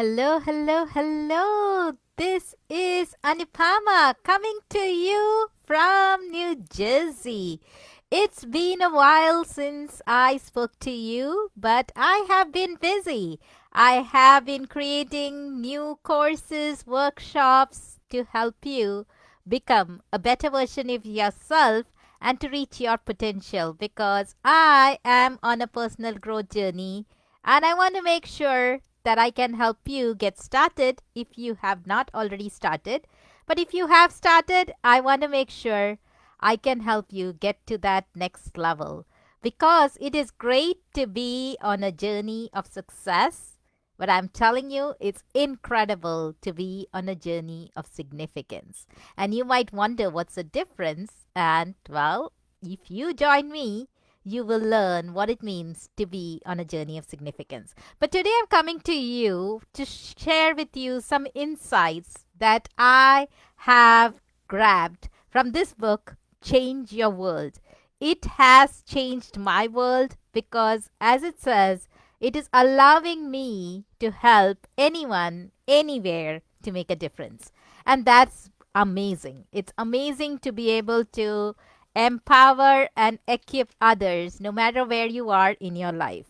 Hello, hello, hello. This is Anupama coming to you from New Jersey. It's been a while since I spoke to you, but I have been busy. I have been creating new courses, workshops to help you become a better version of yourself and to reach your potential because I am on a personal growth journey and I want to make sure that I can help you get started if you have not already started. But if you have started, I want to make sure I can help you get to that next level because it is great to be on a journey of success. But I'm telling you, it's incredible to be on a journey of significance. And you might wonder what's the difference. And well, if you join me, you will learn what it means to be on a journey of significance. But today I'm coming to you to share with you some insights that I have grabbed from this book, Change Your World. It has changed my world because, as it says, it is allowing me to help anyone, anywhere to make a difference. And that's amazing. It's amazing to be able to empower and equip others no matter where you are in your life.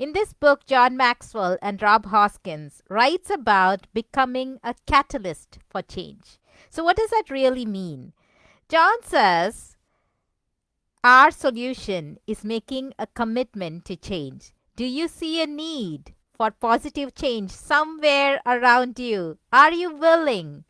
In this book, John Maxwell and Rob Hoskins writes about becoming a catalyst for change. So what does that really mean? John says our solution is making a commitment to change. Do you see a need for positive change somewhere around you? Are you willing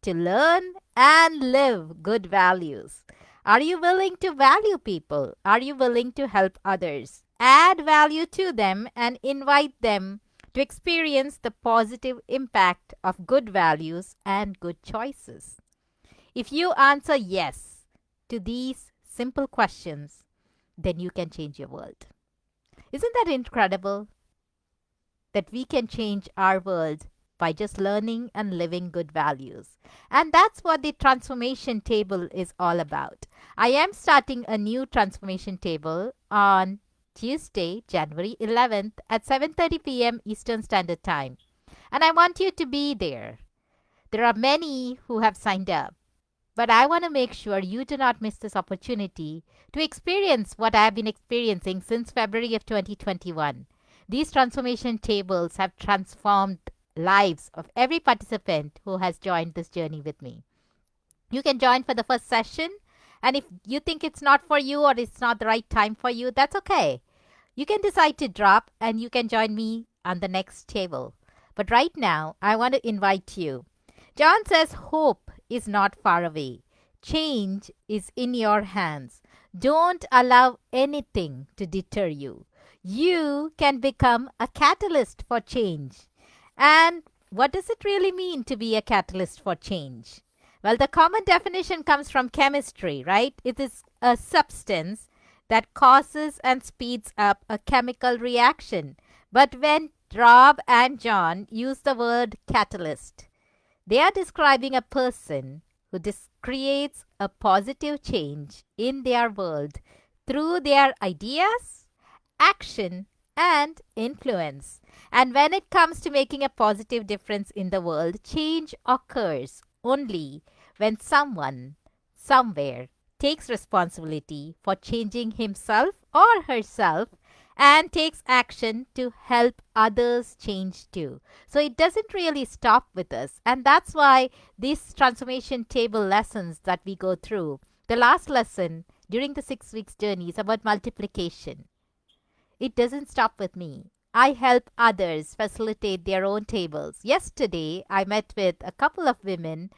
to learn and live good values? Are you willing to value people? Are you willing to help others? Add value to them and invite them to experience the positive impact of good values and good choices. If you answer yes to these simple questions, then you can change your world. Isn't that incredible? That we can change our world by just learning and living good values. And that's what the transformation table is all about. I am starting a new transformation table on Tuesday, January 11th at 7:30 p.m. Eastern Standard Time. And I want you to be there. There are many who have signed up. But I want to make sure you do not miss this opportunity to experience what I have been experiencing since February of 2021. These transformation tables have transformed lives of every participant who has joined this journey with me. You can join for the first session, and if you think it's not for you or it's not the right time for you, that's okay. You can decide to drop and you can join me on the next table. But right now, I want to invite you. John says hope is not far away. Change is in your hands. Don't allow anything to deter you. You can become a catalyst for change. And what does it really mean to be a catalyst for change? Well, the common definition comes from chemistry, right? It is a substance that causes and speeds up a chemical reaction. But when Rob and John use the word catalyst, they are describing a person who creates a positive change in their world through their ideas, action, and influence. And when it comes to making a positive difference in the world, change occurs only when someone, somewhere, takes responsibility for changing himself or herself and takes action to help others change too. So it doesn't really stop with us. And that's why these transformation table lessons that we go through, the last lesson during the 6 weeks journey is about multiplication. It doesn't stop with me. I help others facilitate their own tables. Yesterday, I met with a couple of women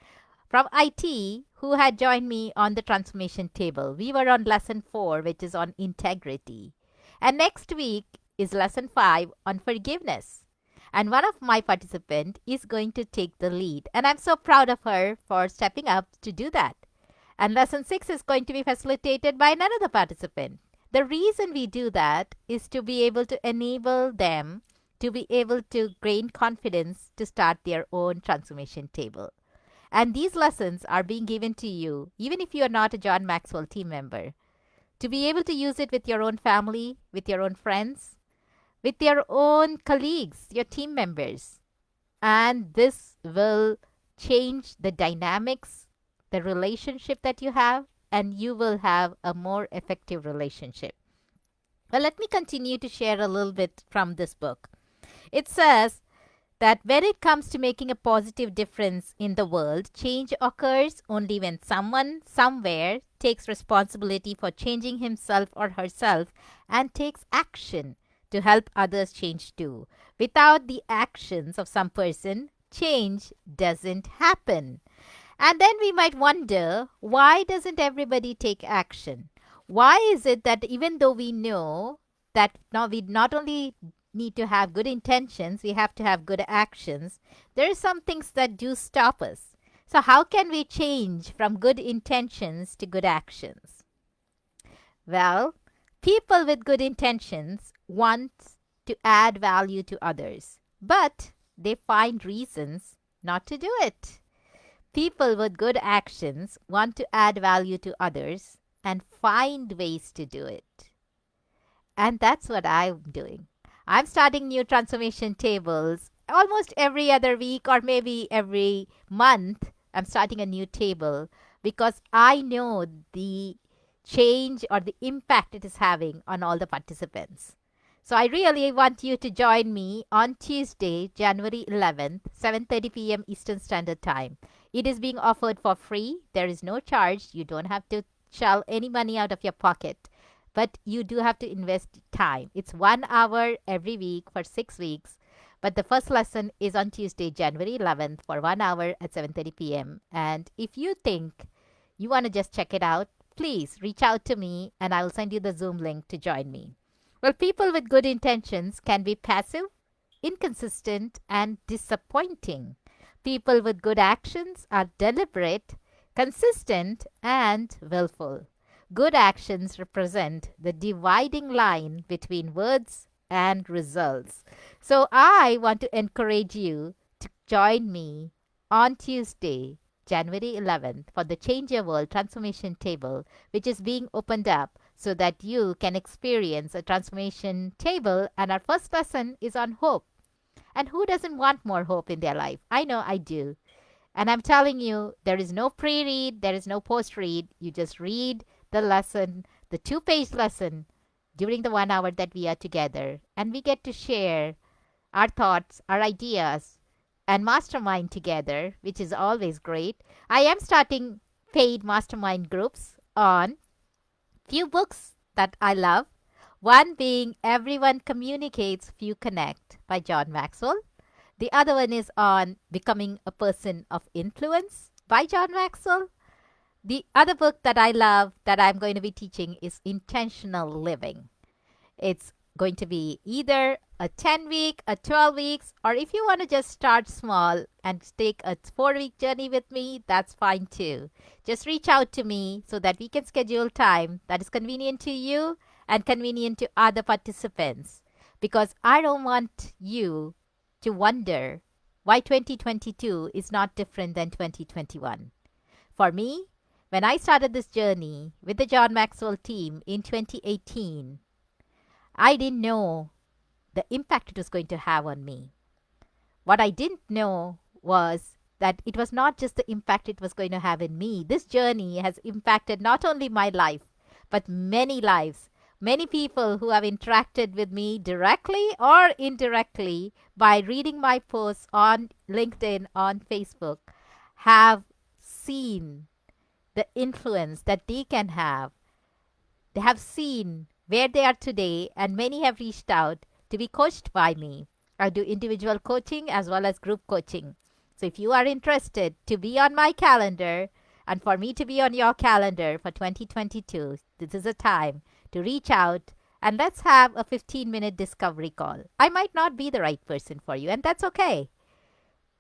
from IT who had joined me on the transformation table. We were on lesson 4, which is on integrity. And next week is lesson 5 on forgiveness. And one of my participants is going to take the lead. And I'm so proud of her for stepping up to do that. And lesson 6 is going to be facilitated by another participant. The reason we do that is to be able to enable them to be able to gain confidence to start their own transformation table. And these lessons are being given to you, even if you are not a John Maxwell team member, to be able to use it with your own family, with your own friends, with your own colleagues, your team members. and this will change the dynamics, the relationship that you have, and you will have a more effective relationship. Well, let me continue to share a little bit from this book. It says that when it comes to making a positive difference in the world, change occurs only when someone, somewhere, takes responsibility for changing himself or herself and takes action to help others change too. Without the actions of some person, change doesn't happen. And then we might wonder, why doesn't everybody take action? Why is it that even though we know that now we not only need to have good intentions, we have to have good actions, there are some things that do stop us. So, how can we change from good intentions to good actions? Well, people with good intentions want to add value to others, but they find reasons not to do it. People with good actions want to add value to others and find ways to do it. And that's what I'm doing. I'm starting new transformation tables almost every other week or maybe every month. I'm starting a new table because I know the change or the impact it is having on all the participants. So I really want you to join me on Tuesday, January 11th, 7:30 p.m. Eastern Standard Time. It is being offered for free. There is no charge. You don't have to shell any money out of your pocket, but you do have to invest time. It's 1 hour every week for 6 weeks. But the first lesson is on Tuesday, January 11th for 1 hour at 7:30 p.m. And if you think you want to just check it out, please reach out to me and I will send you the Zoom link to join me. Well, people with good intentions can be passive, inconsistent, and disappointing. People with good actions are deliberate, consistent, and willful. Good actions represent the dividing line between words and results. So I want to encourage you to join me on Tuesday, January 11th, for the Change Your World Transformation Table, which is being opened up so that you can experience a transformation table. And our first lesson is on hope. And who doesn't want more hope in their life? I know I do. And I'm telling you, there is no pre read, there is no post read. You just read the lesson, the 2 page lesson, during the 1 hour that we are together. And we get to share our thoughts, our ideas, and mastermind together, which is always great. I am starting paid mastermind groups on few books that I love. One being Everyone Communicates, Few Connect by John Maxwell. The other one is on Becoming a Person of Influence by John Maxwell. The other book that I love that I'm going to be teaching is Intentional Living. It's going to be either a 10 week, a 12 weeks, or if you want to just start small and take a 4 week journey with me, that's fine too. Just reach out to me so that we can schedule time that is convenient to you and convenient to other participants. Because I don't want you to wonder why 2022 is not different than 2021. For me, when I started this journey with the John Maxwell team in 2018, I didn't know the impact it was going to have on me. What I didn't know was that it was not just the impact it was going to have in me. This journey has impacted not only my life, but many lives. Many people who have interacted with me directly or indirectly by reading my posts on LinkedIn, on Facebook, have seen the influence that they can have. They have seen where they are today, and many have reached out to be coached by me. I do individual coaching as well as group coaching. So if you are interested to be on my calendar and for me to be on your calendar for 2022, this is a time to reach out and let's have a 15-minute discovery call. I might not be the right person for you, and that's okay.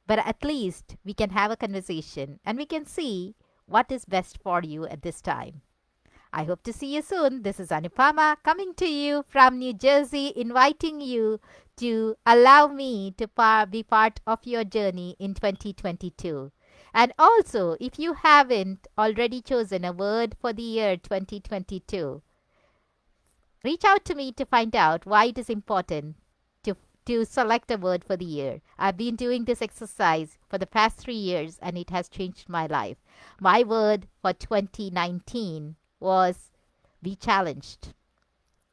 But at least we can have a conversation and we can see what is best for you at this time. I hope to see you soon. This is Anupama coming to you from New Jersey, inviting you to allow me to be part of your journey in 2022. And also, if you haven't already chosen a word for the year 2022, reach out to me to find out why it is important to to select a word for the year. I've been doing this exercise for the past 3 years and it has changed my life. My word for 2019 was be challenged.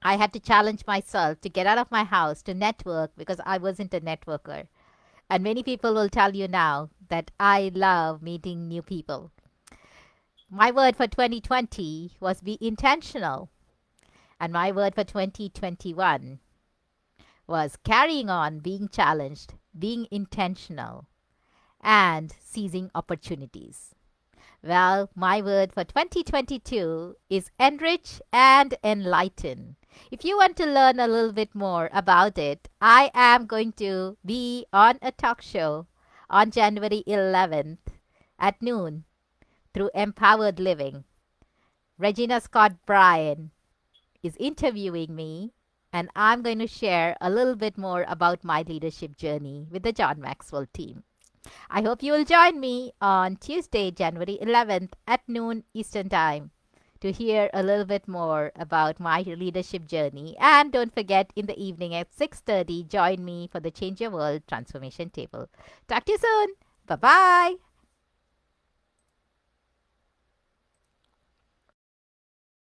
I had to challenge myself to get out of my house to network because I wasn't a networker. And many people will tell you now that I love meeting new people. My word for 2020 was be intentional. And my word for 2021 was carrying on, being challenged, being intentional, and seizing opportunities. Well, my word for 2022 is enrich and enlighten. If you want to learn a little bit more about it, I am going to be on a talk show on January 11th at noon through Empowered Living. Regina Scott Bryan is interviewing me, and I'm going to share a little bit more about my leadership journey with the John Maxwell team. I hope you will join me on Tuesday, January 11th at noon Eastern Time to hear a little bit more about my leadership journey. And don't forget, in the evening at 6:30, join me for the Change Your World Transformation Table. Talk to you soon. Bye-bye.